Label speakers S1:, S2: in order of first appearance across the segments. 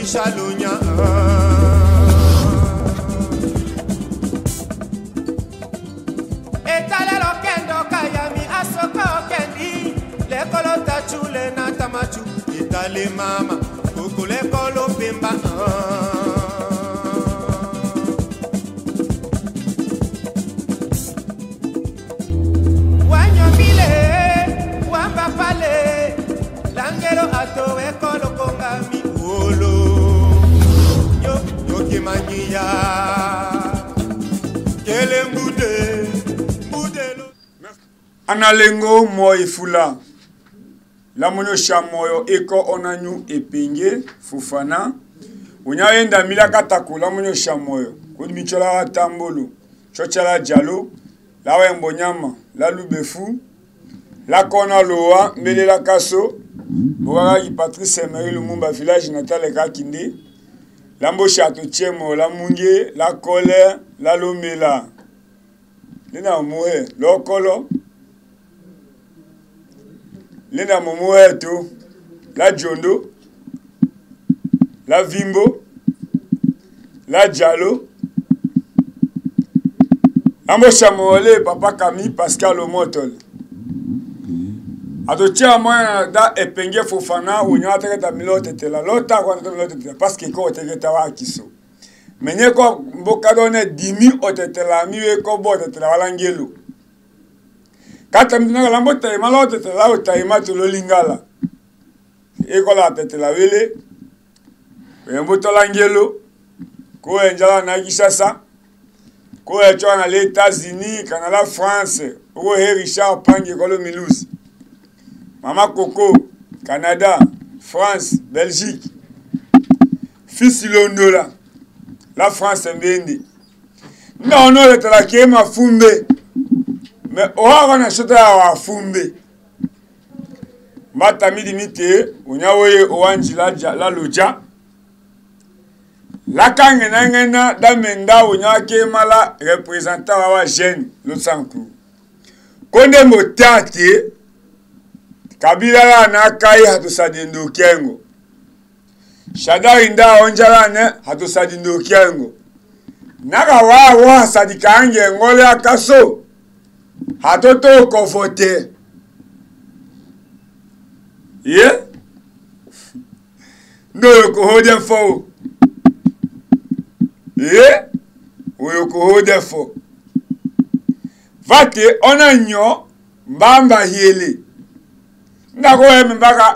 S1: Chalunya Etalero kendo kayami asoko kendi Lekolo tachule na tamachu Itale mama kukule kolo pimba Wanyomile Wamba pale Langero atowe kolo kongami Mania
S2: Analengo moi fula la monyo chamoyo eko onanyu epenge fufana unyayenda mila katako la monyo chamoyo kodi michola watambolo chochala jalo la wembonyama la lubefu la kona loa mbele la kaso boga yi Patrice Emery Lumumba village natal kakinde Lambo Château Tchemo, la Mungue, la Colère, la Lomela. Lena Moue, la Colo. Lena Momoe tout. La Djondo. La Vimbo. La Diallo. Lambo Chamole, Papa Camille, Pascal Omotol. Atotia moya da epenge fofana unya teketa milote tela lota kwa milote tela parce que ko teketa wa kiso menye ko mboka done 10,000 otetela miwe ko bote tela walangelo kata mdina lambo taima lote tela o taima to lingala e ko la tetela wele mboto langelo ko enjala na Kinshasa ko echo na les États-Unis kana la France o Richard Pangi ko lo Milouzi Mama Coco, Canada, France, Belgique. Fils Londola, la France mbende. Non, non, le talake ma fumbe. Mais oha na shota wa fumbe. Mata midi mite, unyawe owanji la loja. La kangena ngena da menda unyake mala représentant wa jeune Lotsanku. Konde motate Kabila la na kai hatusadindu kengo. Shadari nda onjala ne hatusadindu kengo. Naga wa sadikange ngole akaso. Hatoto kofote. Ye? No yoko hode fo. Ye? Yoko hode fo. Vate onanyo mbamba hiele. Ndako eme mbaka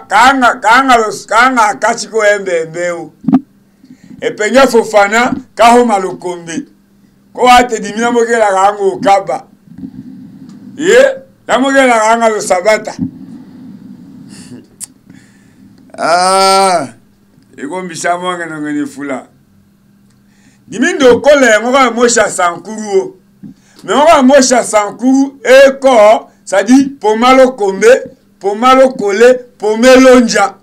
S2: kanga kachiko embe mbeu. Epenye fofana kaho malukombe. Ko ate dimina mokela kango kaba. Ye, la mokela kanga lo sabata. Eko mbishamo ngene fula. Dimindo kole ngoka mosha sankuru. Me ngoka mosha sankuru eko sadi pomalo kombe. Pomalo kole, pomelonja.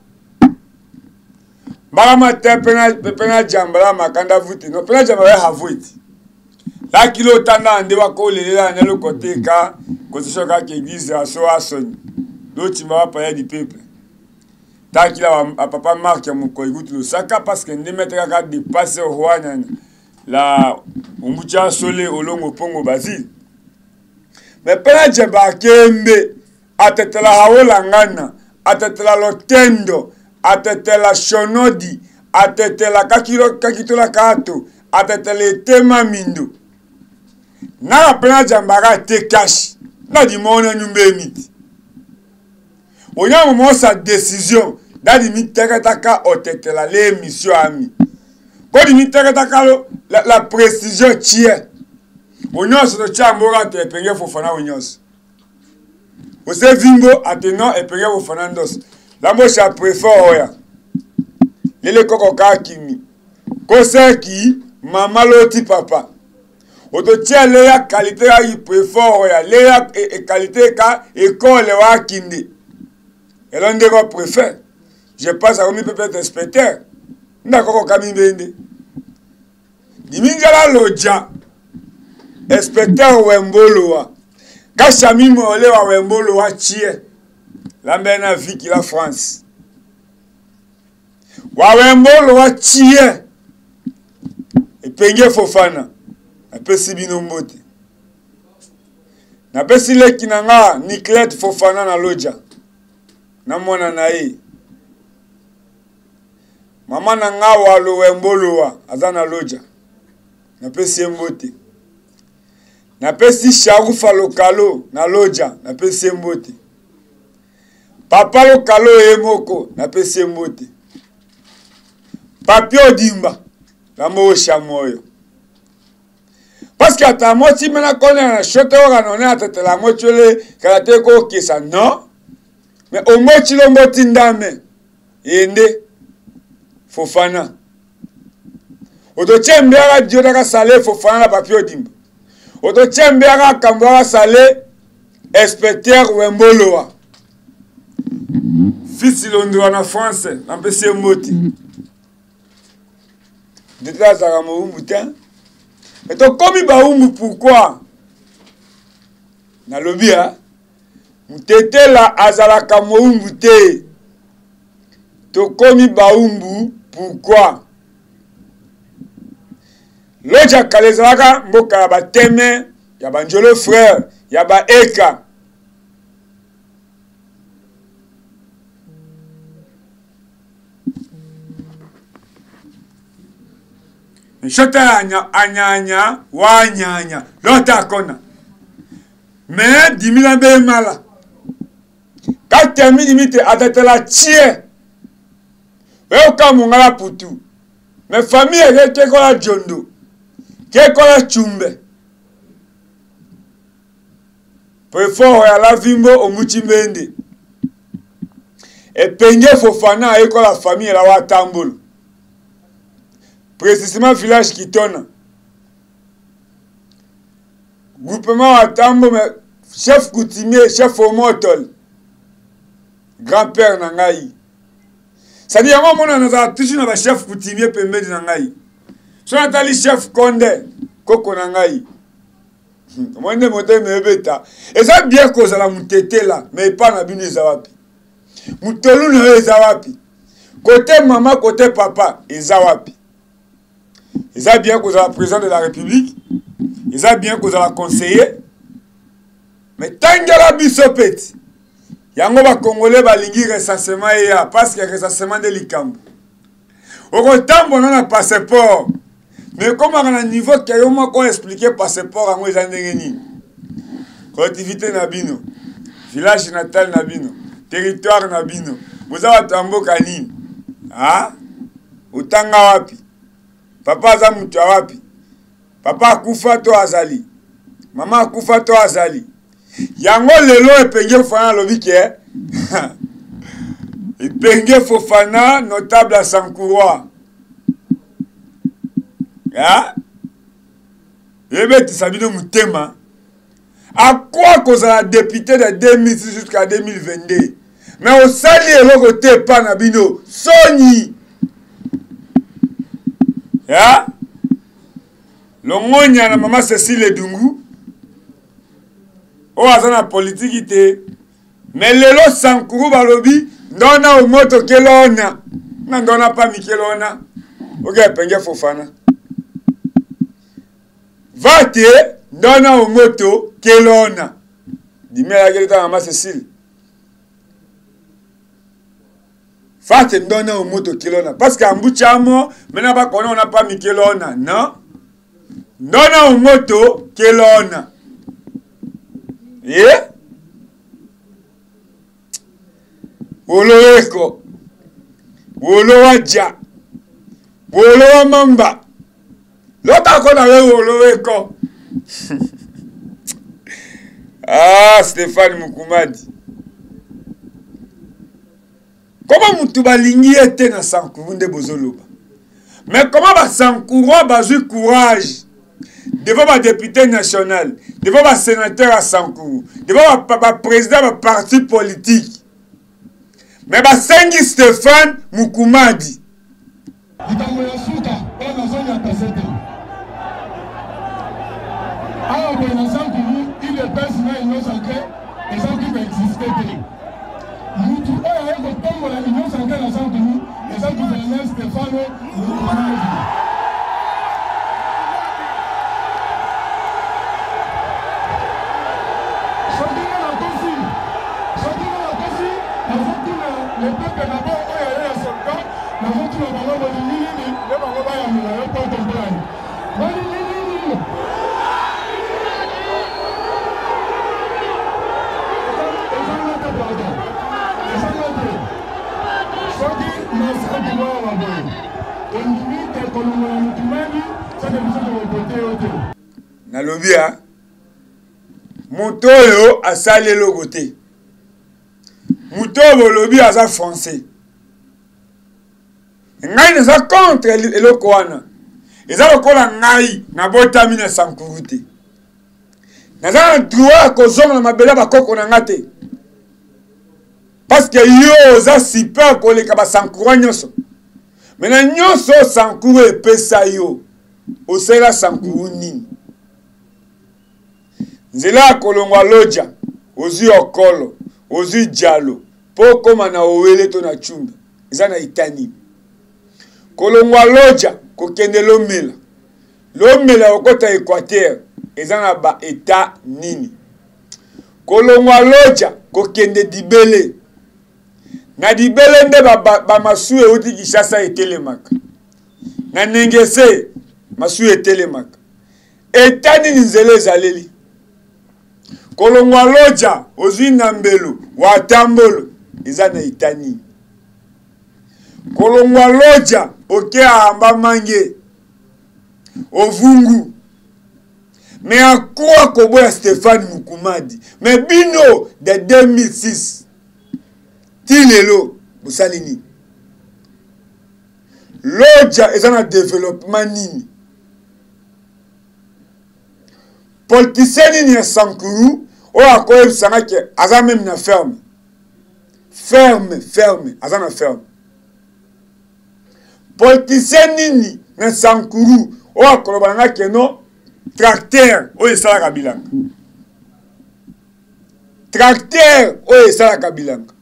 S2: Barama te pena jambala makanda vuti. No pena jambala havuiti. La kilo tanda ande wakole la nelo kote ka kosishoka ke église aso asoni. Do timba pa ya di peuple. Ta kila a papa Marc ya mukoiguti lo saka parce que ndemetra ka dépasser roi la umbucha sole olongo pongo Basile. Mais pena jamba kembe atetela haola ngana, atetela lotendo, atetela shonodi, atetela kakitola kato, atetela tema mindo. Na pena jambara te cash, na di mona nyumbe miti. Onya momo sa décision, da di mitekataka otetela le mission ami. Ko di mitekataka la précision tie. Onyos to chambora te penge fofana onyos. Ose vimbo ateno e penge fofanandos. La mocha préfère oya. Lele koko kakimi. Kose ki mama loti papa. Oto tia leya qualité ya yi préfère oya. Leya e qualité ka école wa kinde. Elonde ko préfère. Je passe à omi pepe inspecteur. Nda koko kami bende. Diminjala loja. Inspecteur Wembolo wa. Kachami mole wa Wembolo wa chie. Lambena viki la France. Wawembolo wa tie. Epenge Fofana. Napesi bino mbote. Napesi leki nanga Nicolette Fofana na loja. Na mwana na ye. Mama nanga walo wembolo wa azana loja. Napesi mbote. Napesi Sharufa Lokalo na loja. Napesi mbote. Papa Lokalo Emoko. Napesi mbote. Papi Odimba. La mocha moyo. Parce que ta moitié mena connaît un chote oranone à tête la moitié le karate ko kisa non. Mais au moitié le moti ndame. Ende Fofana. Odo chembera diodaka salé Fofana la Papi Odimba. Odo chembera kambara salé inspecteur Wemboloa. Fils Londres en France, en PC moti. De là ça va moutin. Mais to komi baumbu pourquoi? Na lobi hein. Mutete la azalaka moumbu te. To komi baumbu pourquoi? Loja kalezaka mboka ya bateme, ya banjolo frère, ya ba eka. Shota anyanya wanyanya lota kona mais dimila be mala ka temi limite atatela tie we ka mungala putu mais famille ke kola jondo ke kola chumbe prefort ya la vimbo omuchimende e penge Fofana e kola famille la watambolo. Précisément village Kitona. Groupement Atambo, mais chef coutumier, chef Omotol. Grand-père Nangaï. Ça dit, moi, on a toujours un chef coutumier Pembe de Nangaï. Si on a chef Condé, Koko Nangaï. Moi, je me bêta. Et ça, bien que ça la moutete là, mais pas na bini zawapi. Moutolou ne zawapi. Côté maman, côté papa, zawapi. Ils ont bien que vous avez président de la République. Ils ont bien que vous avez conseiller. Mais tant que la bisopet, il y a un Congolais qui a recensement parce qu'il y a recensement de l'Ikambo. Au temps, on a un passeport. Mais comment on a un niveau qui a expliqué passeport à moi, ils ont collectivité Nabino, village natal Nabino, territoire Nabino. Vous avez un tambo kanine. Ah? Utanga wapi? Papa aza mutu wapi? Papa akufa to azali. Mama akufa to azali. Yango lelo epenge Fofana lobi ke. Epenge Fofana notable à Sankourwa. Ya? Ebe tisabino mutema. À quoi cause la député de 2006 jusqu'à 2022? Mais au sali eloko te pa na bino. Soni. Ya? Longonya na mama Cécile Dungu. O azana politique ite. Mais lelo Sankuru balobi ndona o moto kelona. Na ndona pa mikelona. Oge penge Fofana. Vate ndona o moto kelona. Dimela kelita mama Cécile. Fate ndona o moto kelona parce que ambuchamo mena ba kona on a pas mikelona non ndona o moto kelona eh woloeko wolowaja wolowa mamba lota kona we woloeko ah Stéphane Mukumadi. Comment Moutouba lingi était dans Sankourou de Bozoloba? Mais comment va Sankourou a eu courage devant ma député national, devant ma sénateur à Sankourou, devant ma président de ma parti politique? Mais ma Sengi Stéphane Mukumadi. Nalobia Mutoyo a salé le côté. Mutoyo lobi a sa français. Ngai na contre le koana. Eza lokola ngai na bota mina sankuruti. Naza droit ko zonga na mabela ba koko na ngate. Parce que yo za super ko le ka ba sankuru nyoso. Mena nyoso sankuru e pesa yo. Osela sankuru nini. Nzela kolongwa loja, ozi okolo, ozi jalo, poko mana owele to na chumba. Eza na itani. Kolongwa loja, kokende lomela. Lomela okota Equateur, eza na ba eta nini. Kolongwa loja, kokende dibele. Na dibele nde ba masu euti Kishasa etelemaka. Na nengese, masu etelemaka. Eta nini nzele ezaleli. Kolongwa loja, ozwi na mbelu, watambolo, eza na itani. Kolongwa loja, oke ahamba mange, ovungu. Me akua kobo ya Stéphane Mukumadi. Me bino de 2006. Tilelo, busalini. Loja, eza na développement nini. Politicien ni Sankuru, o akoye sanga ke aza même na ferme. Ferme, aza na ferme. Politicien ni na Sankuru, o akoloba nga ke no tracteur o esala kabilanga. Tracteur o esala kabilanga.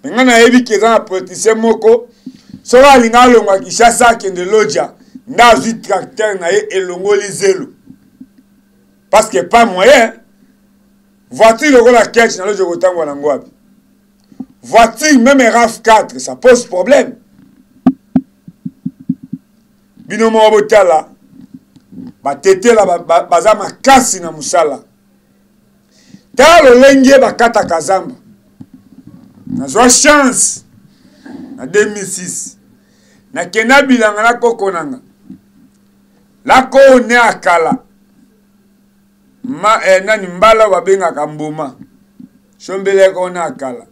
S2: Menga na yebi ke za na politicien moko, sola linga longwa Kishasa kende loja. Nazi tracteur na ye elongoli zelo. Parce que pas moyen. Voiture le la catch na lojo kotango na ngwapi. Voiture même RAV4 ça pose problème. Bino mo botala ba tete la baza makasi na musala. Talo lenge ba kata kazamba. Na zo chance na 2006. Na kena bilanga na koko nanga. Lako ne akala. Nani mbala wabenga kambuma. Shombele ko ne akala.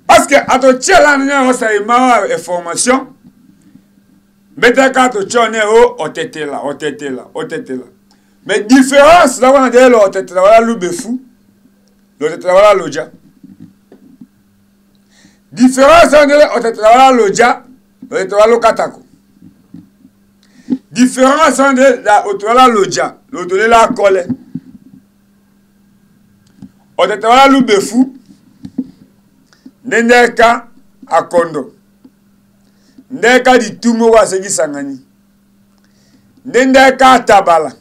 S2: Parce que ato tchela nya osa ima information. Beta ka to tchone o otetela. Mais différence là on a lo otetela wala lubefu. Lo otetela wala loja. Différence entre otetela wala loja. L'autre katako. Différence entre la otola loja, l'autre la kole. Otola lubefu, ndeka akondo. Ndeka di tumo wa segi sangani. Ndeka tabala.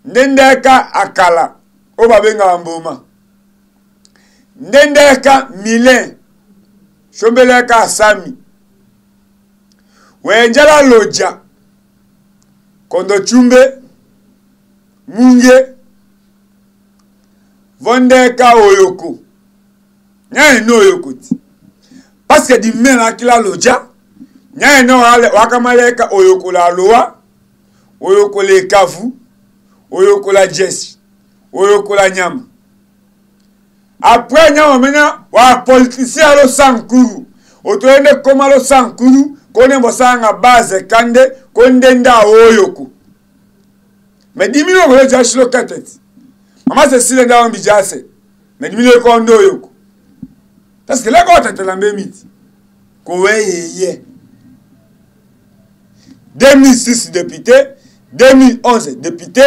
S2: Ndeka akala. Oba benga mboma. Ndeka milen. Shombeleka asami. Wenjala loja. Kondo chumbe. Munge. Vondeka oyoko. Nyaye no oyoko ti. Parce que di mena kila loja. Nyaye no wakamaleka oyoko la loa. Oyoko le kavu. Oyoko la jesi. Oyoko la nyama. Après nyama mena wa politicien lo Sankuru. Otoende koma lo Sankuru kone mbosanga base kande kondenda oyoko. Mais dimino ko le jashilo katet. Mama se sile nda mbijase. Mais dimino ko ndo oyoko. Parce que là ko tatela mbemiti. Ko weye. 2006 député, 2011 député,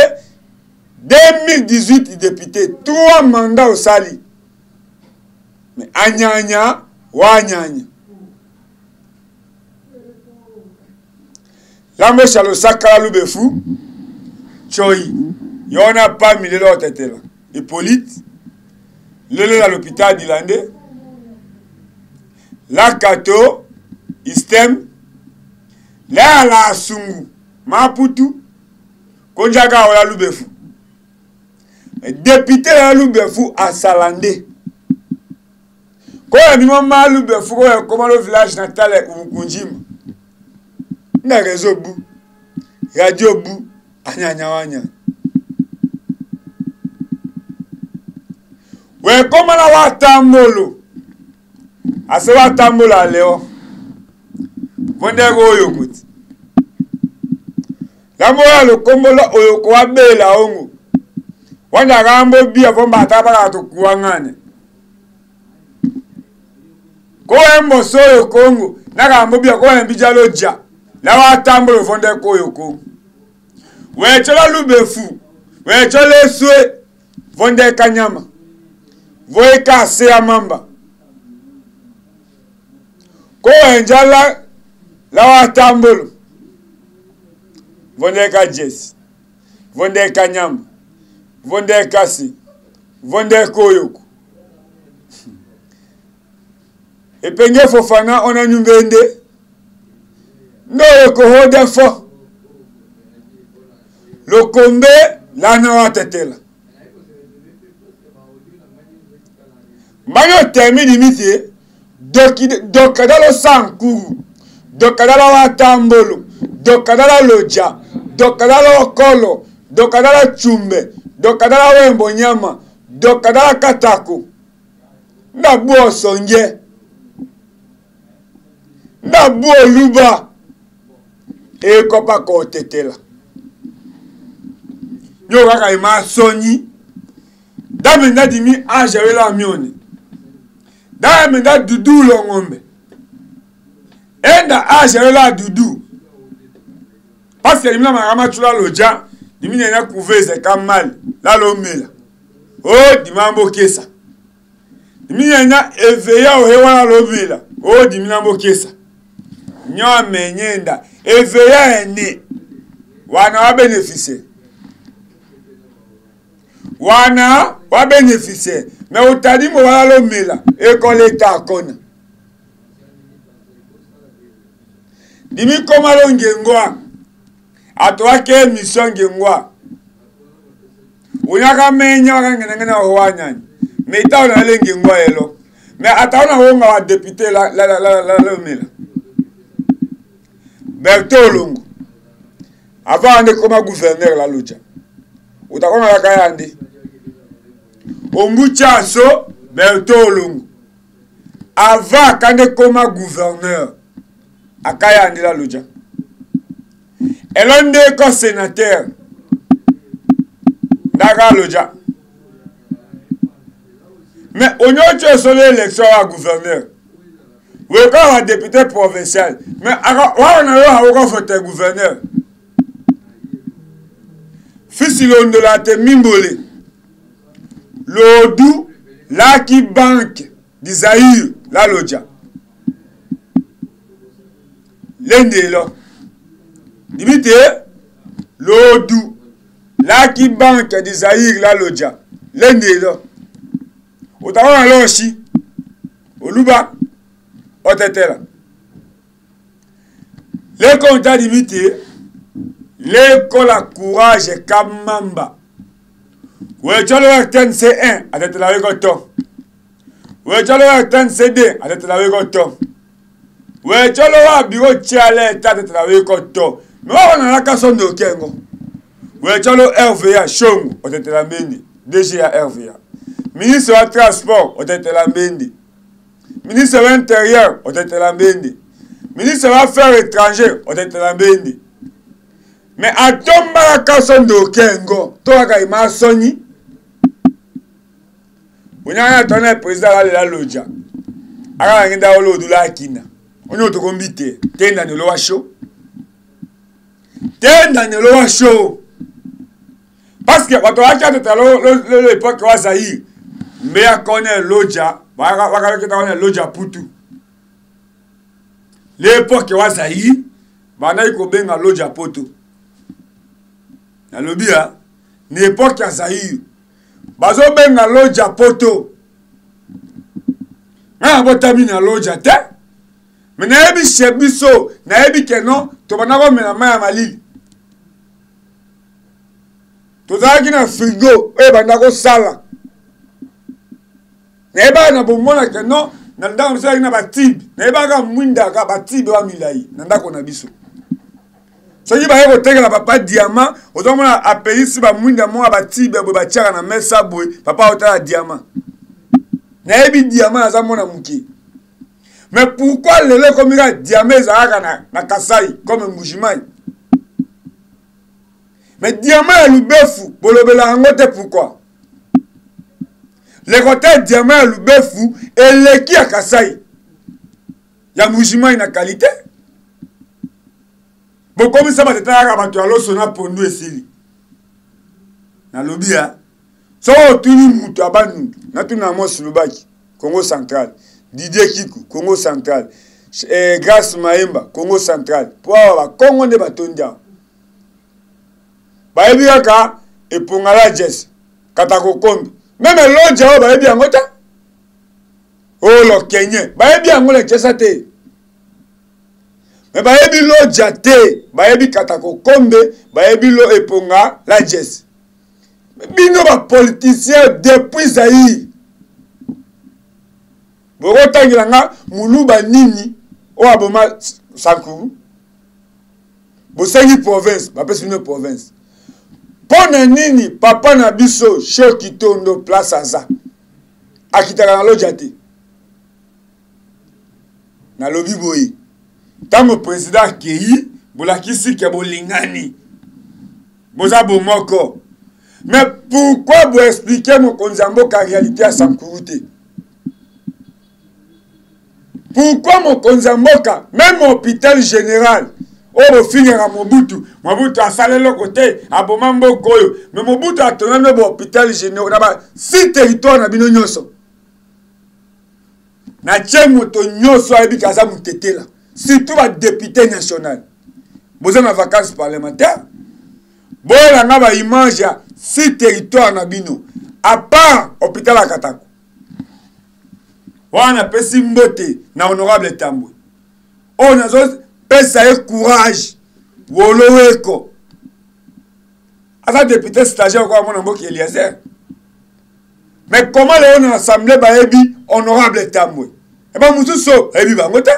S2: 2018 député, 3 mandats au Sali. mais anyanya wanyanya lambo chalo sakala lubefu choi yona pa milelo tetela Hippolyte lele à l'hôpital d'Ilandé la kato istem la sungu maputu konjaga ola lubefu député la lubefu à Salandé quoi mimo ma lubefu ko comment le village natal est Ukunjima na réseau bu radio bu anyanya wanya we comment la watambolo ase watambolo leo Vondego yokuti Lambo ya lokombolo oyoko wabela ongo Wanda gambo bia vomba ataba to kuangane Ko embo soyo kongo na gambo bia ko embijalo ja la watambolo vondeko yoko We chola lubefu we chola swe vonde kanyama Voika se amamba Ko enjala la watambolo Vondeka Jesse Vondeka Nyama Vondeka Si Vondeka Oyoko Epenge Fofana ona nyumbende No yoko hode fo Lokombe lana watetela Mayo termine miti Dokadalo sankuru Dokadala watambolo Dokadala loja Dokadala okolo Dokadala chumbe Dokadala wembo nyama Dokadala katako Nabu osonge Nabu oluba Ekopa kotetela Nyoka kaima sonyi Damenda dimi ajere la mione Damenda dudu longombe Enda ajere la dudu Parce que limina marama chula loja Dimine na couveze kamal La lomela Oh dimambo kesa Dimine na eveya ohewa la lomela Oh dimambo kesa Nyo menyenda Eveya ene Wana wa benefice Wana wa benefice Mais utadimo wala lomela Eko leta akona Dimi koma lo ngengwa Atoa ke mission ngengwa Unyaka menya wakangena wanyanya Meta ona le ngengwa elo Me ataona honga wa député la mela Bertolongo Avant ande koma gouverneur la loja Utakona la kayande Ombucha so Bertolongo Avant kande koma gouverneur Akayande la loja Elonde ko sénateur Daga loja Mais on a tué sur l'élection à gouverneur Ou encore à député provincial Mais on a voté gouverneur Fils de la te mimbole L'odou Laki banque d'Isaïr la loja L'ende là Dimite l'odou Laki banque d'Isaïr la loja L'ende là Otawana loshi Oluba Otetela Le compta dimite L'école à courage Kamamba Wechalo acten C1 à tête la regoton Wechalo acten C2 à tête la regoton Wechalo wa bureau tiale à tête la regoton Mais on a la casson de Kengo Wechalo RVA Chongo à tête la mendi DGA RVA Ministre du Transport au tête la mendi Ministre de l'Intérieur au tête la mendi Ministre des Affaires étrangères au tête la mendi Mais à tomba la casson de Kengo toi kaima soni Unyanya tone président la loja Ara ngenda olo dula kina Onyo to kombite tenda ne lo wa show Tenda ne lo wa show Parce que watu wacha tetalo l'époque wa Zaïre Mais à connaître loja bakaleketa wana loja putu l'époque wa Zaïre banayi kobenga loja poto nalobi ya ni époque ya Zaïre bazobenga loja poto nga botami na loja te me nayebi chez biso nayebi ke non tobanda komela mai ya malili tozalaki na frigo oyo banda kosala nayebaka na bomona ke non na ndako mosalaki na batibe nayebaka mwindaka batibe wa milai na ndako na biso soki baye kotekela papa diamant ozomona apelisi bamwinda moko batibe boye batiaka na mesa boye papa otala diamant nayebi diamant aza mona moke mais pourquoi lelo ekomika diamant ezalaka na Kasai comme Mbujimai mais diamant ya lubefu bolobela yango te pourquoi le côté diamant ya lubefu eleki ya Kasai ya Mbujimai na qualité bokomisa batetalaka bato ya loso na pondu esili nalobi ya so otuni mutu abanundu natuni na Mosi Lubaki Congo Central Didier Kiku Congo Central Grace Maemba Congo Central po awa bakongo nde batondi awa bayebi kaka epongala jes katako kombi meme loja oyo bayebi yango te oyo lokenye bayebi yango lekesa te me bayebi loja te bayebi katako kombe bayebi lo eponga la jes bino bapoliticien depuis Zaïre bokotangela nga muluba nini oyo aboma Sankuru bosengi province bapesi bino province pona nini papa na biso Shoki Tondo place aza akitaka na loja te nalobi boye tango président akei bolakisi ke bolingani boza bomoko mais pourquoi vous expliquer mokonzi ya mboka réalité ya Sankuru te pourquoi mokonzi ya mboka même hôpital général oyo bofingaka Mobutu asaleloko te aboma mboka oyo mais Mobutu atonami bo hôpital général na ba si territoire na bino nyonso na tie moto nyonso ayebi kaza mutetela surtout ba député national boza na vacances parlementaires boyela nga ba image ya si territoire na bino à part hôpital ya Katako wana pesi mbote na honorable Tambwe oyo nazo pesa ye courage woloweko aza député stagiaire kwa mona mboki Eliezer mais comment le on assemblée bayebi honorable Tambwe e ba mususo ebi bango te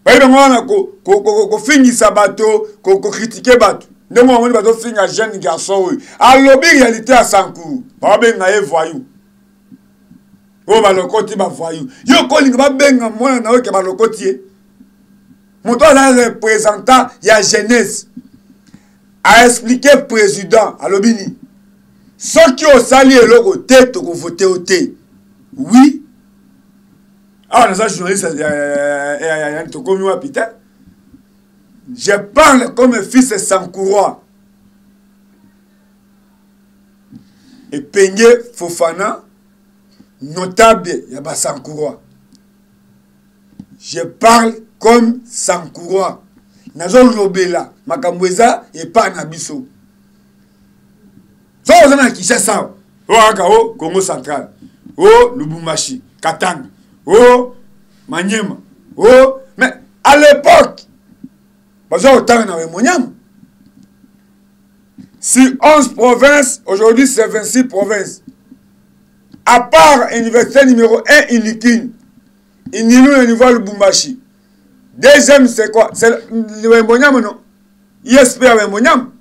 S2: bayebi bango wana ko fingisa bato ko critiquer bato ndemo amoni bato finga jeune garçon oyo alobi réalité ya Sankuru babenga ye voyou o balokoti ba voyou yo kolinga babenga mwana na oyo ke balokoti ye moto aza représentant ya jeunesse a expliqué président alobini soki osali eloko te tokovote o te oui awa naza journaliste ya tokomi wapi te je parle comme fils Sankourois et Penge Fofana notable ya ba Sankourois je parle comme Sankourois nazo lobela makambo eza epa na biso so ozana Kinshasa o aka o Congo Central o Lubumbashi Katanga o Maniema o mais à l'époque bazo otanga na Wemonyama si 11 provinces aujourd'hui c'est 26 provinces à part université numéro 1 Ilikine Inilou le niveau Lubumbashi. Deuxième c'est quoi? C'est le Wembonyam non? ISP à Wembonyam.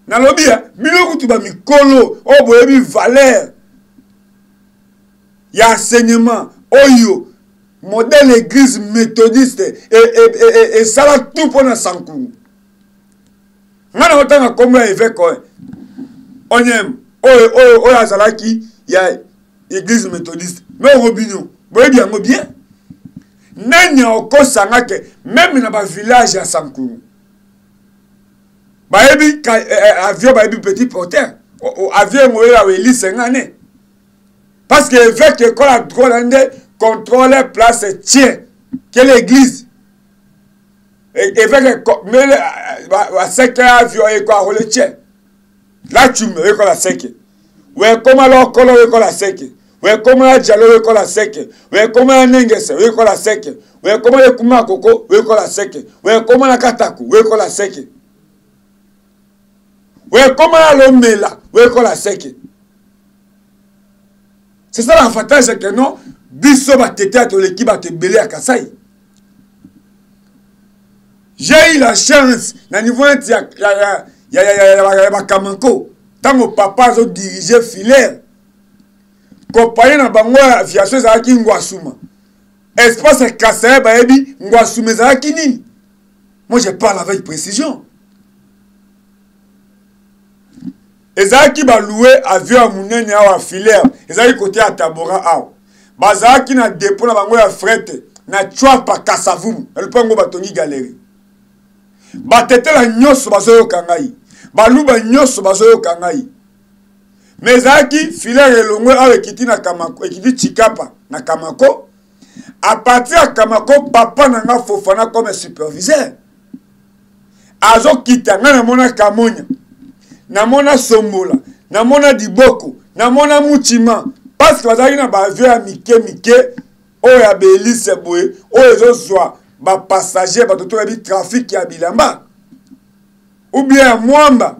S2: Na lobby biloko tu ba mikolo o boyebi valeur. Ya enseignement oyo modèle église méthodiste et ça va tout pour na Sankuru. Ngana otanga komba évêque onyem o azalaki ya église méthodiste mais robino boyebi yango bien nani okosanga ke même na ba village ya Sankuru bayebi avion bayebi petit porteur avion moyo ya Weli sengane Parce que l'évêque est la droit de contrôler place tient que l'église. Évêque mais la sec avion et quoi le tient. Là tu me la sec. Ouais comment alors color la sec. Ouais comment la dialogue la sec. Ouais comment la nengese la sec. Ouais comment le kuma koko la sec. Ouais comment la kataku la sec. Ouais comment la lomela la sec. C'est ça l'avantage que non biso ba tete à l'équipe ba te belé à Kasai. J'ai eu la chance na niveau ya Kamanko tant mon papa a dirigé filaire. Compagnie na bango aviation za ki ngwasuma. Espace Kasai ba ebi ngwasuma za ki nini. Moi je parle avec précision. Ezaki ba loué avion à munene à filaire. Ezaki côté à Tabora aw. Bazaki na dépôt na bango ya fret na chwa pa Kasavumu. El pango batongi galerie. Batete la nyoso bazoyo kangai. Baluba nyoso bazoyo kangai. Mezaki filaire elongwe aw ekiti na Kamako, ekiti Chikapa na Kamako. À partir de Kamako, papa nanga Fofana comme superviseur. Azo kita nga na mona Kamonya. Namona Sombola, namona Diboko, namona Muchima, parce que bazali na ba avion ya mike oyo ya Belize boye, oyo ezozwa ba passager ba toto ya bi trafic ya bilamba. Ou bien Mwamba.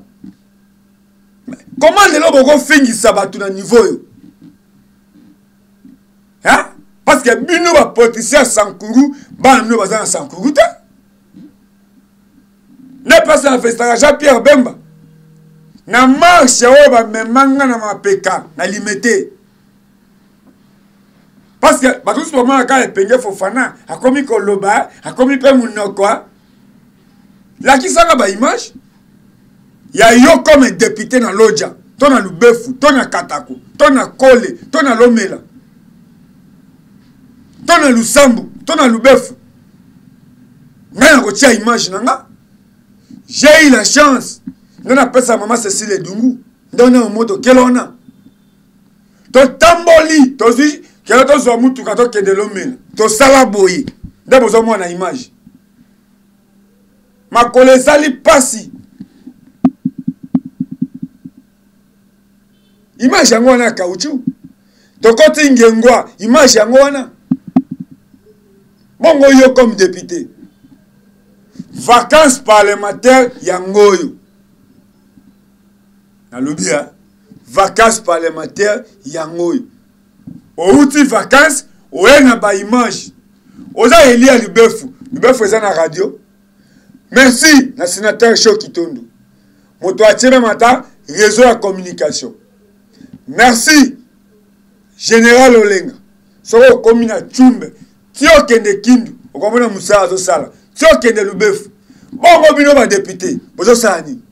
S2: Comment lelo boko fingisa batu na niveau yo? Hein? Parce que bino ba politicien Sankuru, ba no bazana Sankuru te. Ne passe na festival Jean-Pierre Bemba. Na marche oyo ba memanga na mapeka na limité. Parce que ba tous moment ka epenge Fofana akomi koloba akomi pe munoko la ki sanga ba image ya yo comme député na Lodja to na Lubefu to na Katako to na Kole to na Lomela to na Lusambu to na Lubefu ngana ko tia image nanga. J'ai eu la chance. Nous appelons ça maman Cécile Dungu. Nous avons un mot quel on a. To tamboli, to zi, quel to zo mutu kato kende lomela. To sala boyi. D'abord zo moi na image. Ma kole sali pasi. Image yango wana kauchu. To koti ngengwa, image yango wana. Bongo yo comme député. Vacances parlementaires yangoyo. Nalobia vacances parlementaires yangoyo. Outi vacances oena ba image. Oza Elia Lubefu eza na radio. Merci na sénateur Chokitondo. Moto atire mata réseau de communication. Merci général Olenga. Soko komina Chumbe. Tio kende kindu. Okomona musala zo sala. Tio kende Lubefu. Bongo bino ba député. Bozo sani.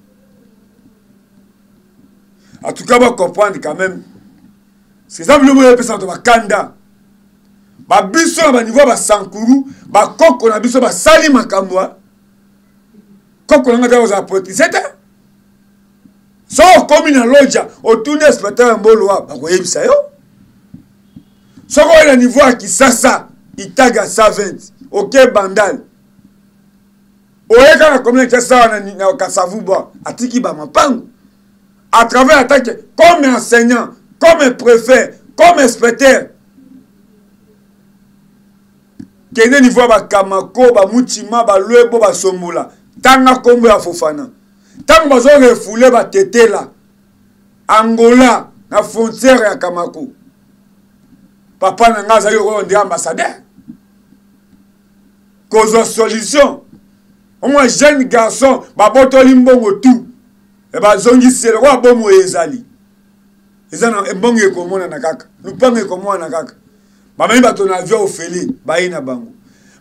S2: En tout cas, on va comprendre quand même. C'est ça que nous avons fait dans Kanda. Ba biso na niveau ba Sankuru, ba koko na biso ba sali makamwa. Koko na ngata za politisete. So comme na Lodja, autour des spectateurs mbolo ba ko yebisa yo. So ko na niveau à Kisasa, Itaga 120, OK Bandal. Oyeka na communauté ça na Kasavubu, atiki ba mapangu. À travers l'attaque, comme enseignant, comme préfet, comme inspecteur. Kende niveau ba Kamako, ba Muchima, ba Luebo, ba Sombola. Tanga kombo ya Fofana. Tanga bazo refoulé ba Tetela. Angola, na frontière ya Kamako. Papa nanga za yo ndi ambassadeur. Cause solution. Au moins jeune garçon, ba botoli mbongo tout. Et bah zongi c'est le roi bomo ezali. Ezana mbongo ekomona na kaka. Lupango ekomona na kaka. Ba même bato na avion ofeli, ba ina bango.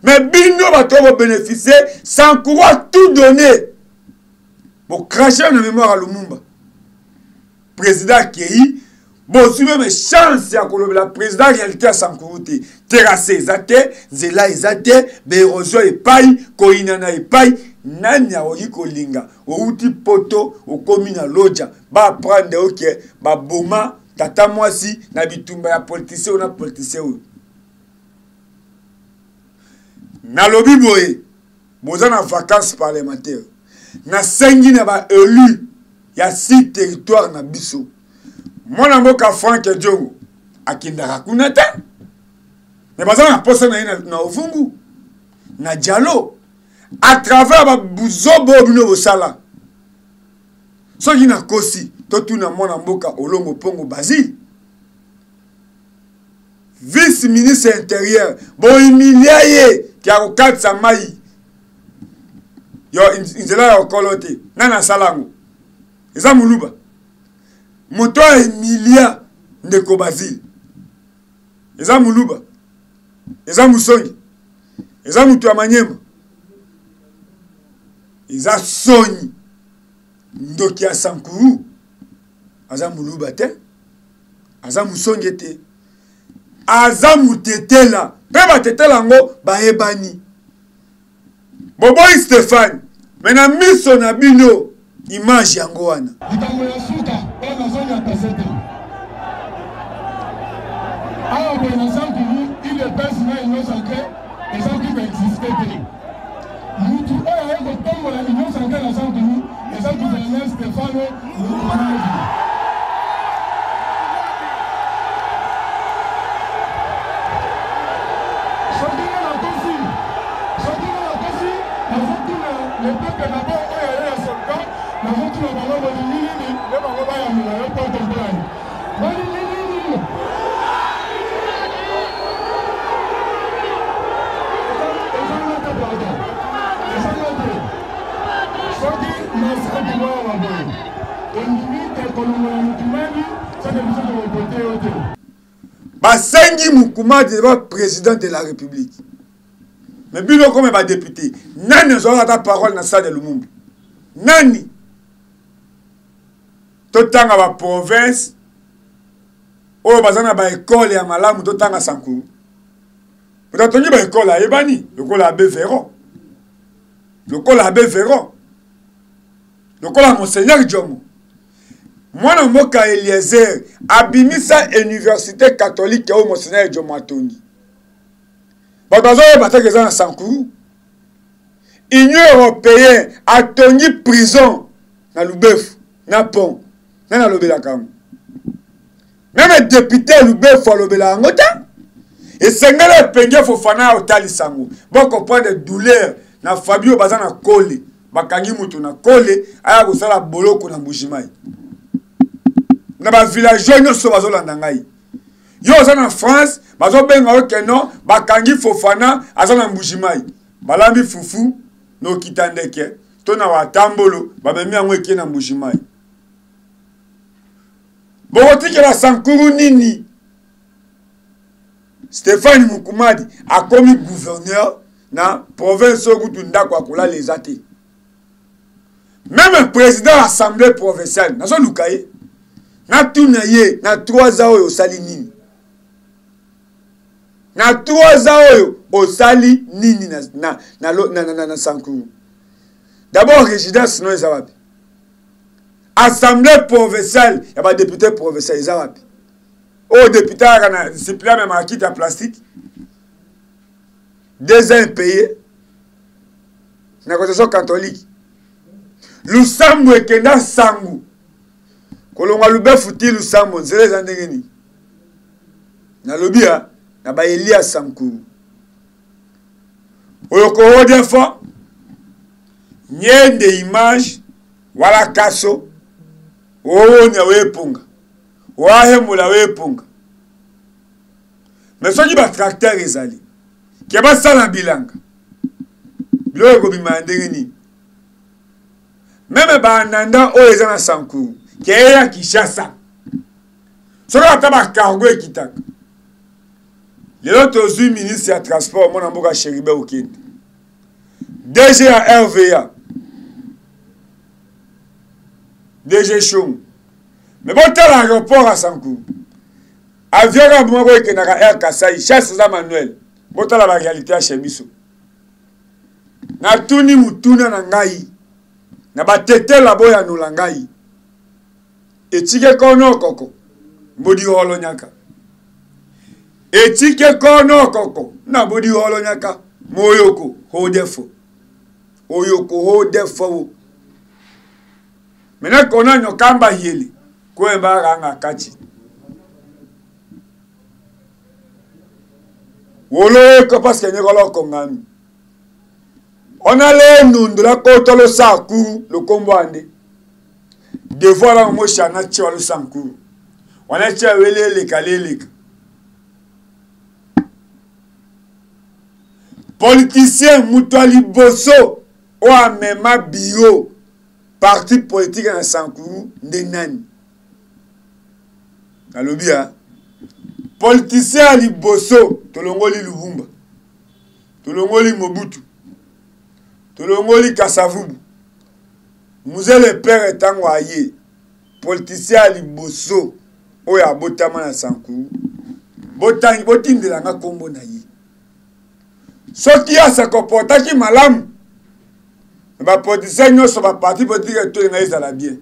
S2: Mais bino bato va bénéficier sans pouvoir tout donner. Bon cracher na mémoire à Lumumba. Président Kei, bon si même chance ya kolobela président réalité à Sankourouté. Terrassé zate, zela ezate, berozo epai, koinana epai. Nani awoki kolinga outi poto okomi na Lodja ba prendre oke ba boma tata mwasi na bitumba ya politicien ou na politicien ou na lobi boye boza na vacances parlementaires na sengi na ba élu ya 6 territoires na biso mwana mboka Frank Diongo akindaka kuna te mais baza na posa na na ovungu na dialo à travers ba buzobo bino bosala soki na kosi totuna mwana mboka Olongo Pongo Basile vice-ministre intérieur bo humiliaye kia kokatisa mai yo inzela ya okolote nana salango eza muluba moto Emilia ndeko Basile eza muluba eza musongi eza mutu ya Manyema eza soni ndoki ya Sankuru aza muluba te aza musongi te aza mutetela pe batetela ngo baebani Boboy Stéphane mena miso na bino image yango wana
S3: likambo ya suka ona zonya pesete awa boye na Sankuru il est personnel innocent et ça qui va exister te mutu oyo ayeko tombola innocent na Sankuru et ça qui va Stéphane
S2: Basengi Mukumadi est président de la République. Mais bino comme ba député, nani aura ta parole na salle de Lumumba. Nani totanga ba province o bazana ba école ya malamu totanga Sankuru. Peut-être ni ba école à Ebani, l'école à Bévéron. L'école à Bévéron. L'école à Monseigneur Djomo. Mwana mboka Eliezer abimisa université catholique au Monseigneur Djomo Atoni. Batazo batake za na Sankuru. Union européenne a tenu prison na Lubefu, na pont, na lobela kamu. Même député Lubefu a lobela ngota. Et sengele penge Fofana otali sango. Bon comprendre douleur na Fabio bazana kole, bakangi mutu na kole, aya kosala boloko na Mbujimai. Na ba villageois nyonso bazolanda ngai. Yo za na France, bazo benga okeno, bakangi Fofana azana Mbujimai. Balambi fufu no kitandeke, to na watambolo, babemi yango eke na Mbujimai. Bokotiki la Sankuru nini? Stéphane Mukumadi a commis gouverneur na province Okutu ndako akola les athées. Même un président de l'Assemblée provinciale, na so lukaye, na tunaye, na 3 ans au sali nini. Na 3 ans au sali nini na Sankuru. D'abord, résidence non ezawapi. Assemblée provinciale, il y a pas député provincial ezawapi. Au député a discipliné même à quitte en plastique. 2 ans payés. Na constitution catholique. Lusambo ekenda sangu. Kolonga Lubefu ti Lusambo nzele za ndengeni. Na lobia na ba Elia Sankuru. Oyoko odie fo. Nyende image wala kaso. Owonya wepunga. Wahemula wepunga. Mais soki ba tracteur ezali. Ke ba sala bilanga. Bilo ko bima ndengeni. Même ba nanda o ezana Sankuru. Ke ya Kishasa. Soki ataba cargo ekitaka. Lelo tozu ministre ya transport mona mboka Cheribe Okende. DG à RVA. DG Chom. Mais bon, tel aéroport à Sankuru. Avion à Boumago et Kenaka Air Kassai, chasse à Manuel. Bon, tel la réalité à Chemiso. Na tuni mutuna na ngai. Na ba tete la boya no langai. Et tige kono koko. bodi holo nyaka etike kono koko na bodi holo nyaka moyoko ho defo oyoko ho defo mena kona nyokamba hieli kwemba ranga kachi wolo ko parce que nyekolo kongami ona le nundu la kotolo saku le kombo ande devoir la mo chana tcholo sanku wana tcha wele le kalele politicien mutwali boso o amema bio parti politique na sankuru ndenani alobia politicien ali boso tolongoli Lubumba tolongoli Mobutu tolongoli Kasavubu muze le père etango aye politicien ali boso oya botama na sankuru botangi botindela nga kombo na ye soki asa comporta ki malamu ba politicien nyonso ba parti politique to nga ezala bien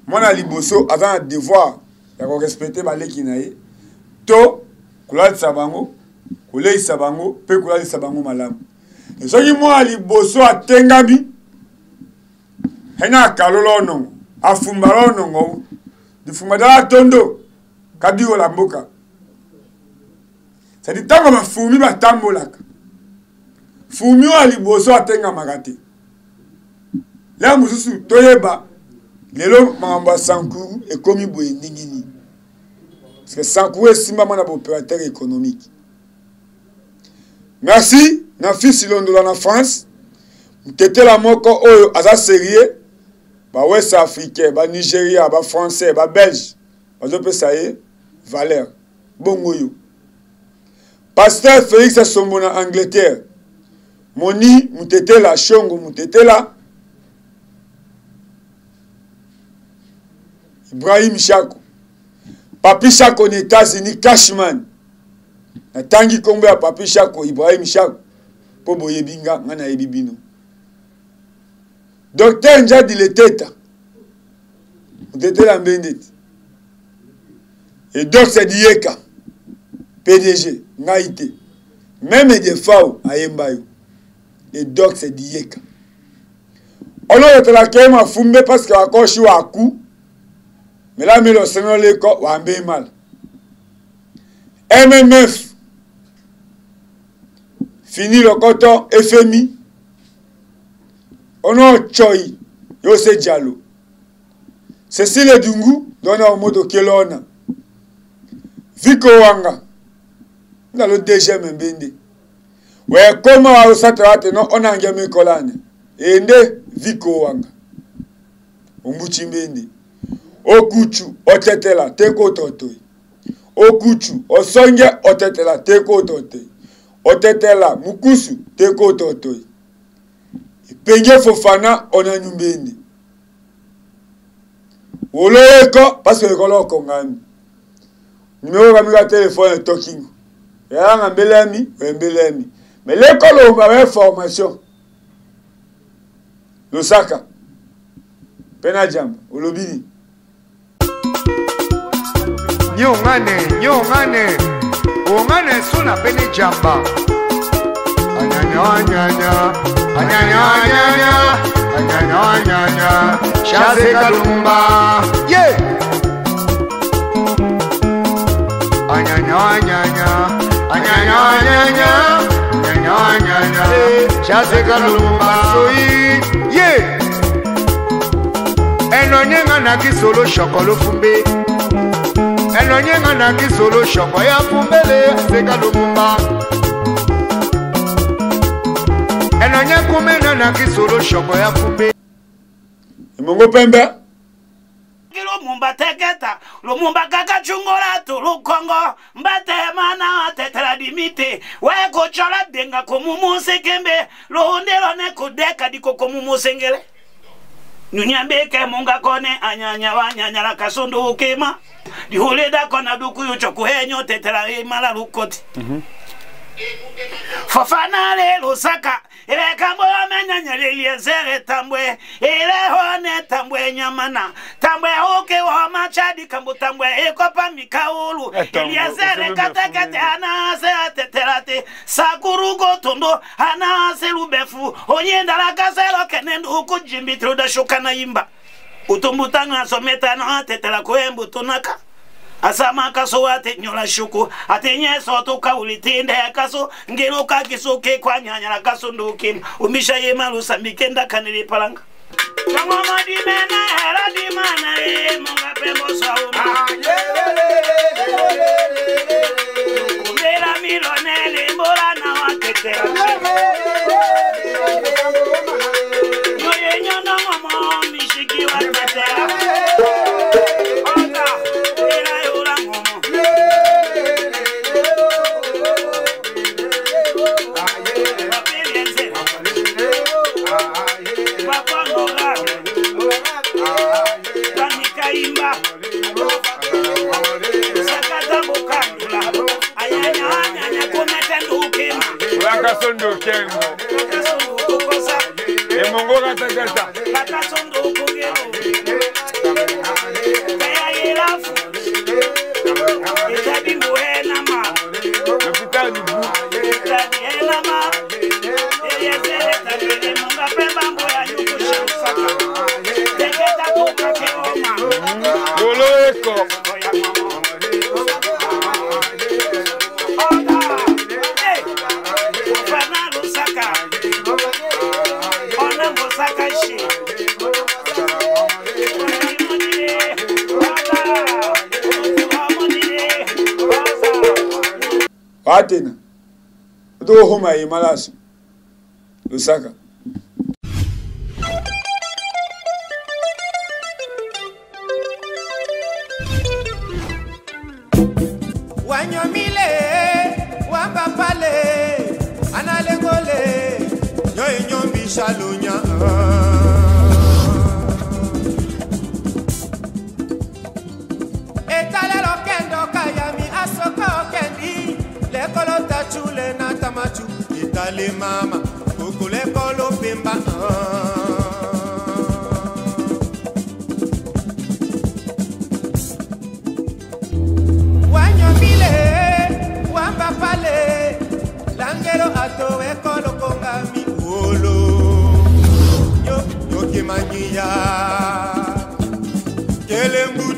S2: mwana liboso avant un devoir ya ko respecter ba leki na ye to kulalisa bango kuleisa bango pe kulalisa bango malamu soki mwana liboso atengami hena kalolo no afumbalo no difumada tondo kadigo la mboka c'est tango ba fumi ba tambolaka fumi wa liboso atenga magate la mususu toyeba lelo mamba sankuru ekomi boye ndingini parce que sankuru esimba mwana opérateur économique. Merci na fils londola na France mtete la moko oyo aza sérieux ba West Africain ba Nigeria ba Français ba Belge bazopesa ye valeur bongo yo Pasteur Félix Sombo na Angleterre moni mutete la shongo mutete la Ibrahim Chako Papi Chako aux États-Unis Cashman na tangi kombe ya Papi Chako Ibrahim Chako po boyebinga ngana yebibino Docteur Njadi Leteta mutete la mbendeti et donc c'est Dieka PDG Naïté même des FAO à Yembayo et donc c'est Dieka on a la kema fumbe parce que encore je suis à coup mais là mais le Seigneur les corps va bien mal MMF fini le coton FMI on a Choi Yose Diallo Cécile Dungu donne au moto Kelona Viko Wanga na le DG Mbende ouais comment on s'attrape non on a ngame kolane ende Viko Wanga umbuchi Mbende okuchu otetela teko totoi okuchu osonge otetela teko totoi otetela mukusu teko totoi penge Fofana ona Mbende oleko parce que kolo kongani numéro de téléphone est talking. Il y a un bel ami, mais l'école a une formation. Le Saka, Penajam, Olobini.
S4: Nyongane, Ongane suna Penajamba. Anyanya, Shaze Kalumba. Yeah! Shaze Kalumba soyi ye enonyenga na kisolo shokolo fumbe enonyenga na kisolo shoko ya fumbele Shaze Kalumba enonyenga na kisolo shoko ya fumbe
S2: Mongo Pembe
S5: Lumumba teketa, Lumumba kaka chungola tu Lukongo, mbate mana tetela dimite, weko chola denga komumu sekembe, luhundelo ne kudeka diko komumu sengele. Nunyambeke munga kone anyanya wanyanya la kasundu ukima, dihuleda kona duku yucho kuhenyo tetela imala lukoti. Fofana le Lusaka ele kambo amenyanya Eliezer tambwe ele hone tambwe nyamana tambwe oke wa machadi kambo tambwe ekopa mikaulu Eliezer katakate anase ateterate sakurugo tondo anase lubefu onyenda la kaselo kenendo ukujimbi troda shukana imba utumbutanga someta na atetela kwembu tunaka asama kaso ate nyola shuku ate nyeso to kaulitinde kaso ngero ka kisuke kwa nyanya kaso ndukim umisha yema lusambikenda kanili palanga Mama di mena era di mana monga pembo sauma Mera milonele mbora na watete Yoye nyono mama mishiki watete
S2: Sondo kengo emongo katakata
S5: kata sondo kongero kaya yelafu itabi muhena ma
S2: hospital du
S5: itabi hena ma Eliezer tabele munga pemba mboya nyuko shamsaka teketa toka keoma
S2: lolo eko Atena do homa yi malasu Lusaka
S1: wanyomile wamba pale analengole nyoy nyombi shalunya etalelo kendo kayami asoko kendi lekolo tachule na tamachu itale mama kukule kolo pimba wanyomile wamba pale langero ato ekolo kongami wolo yo kimanyia kelembu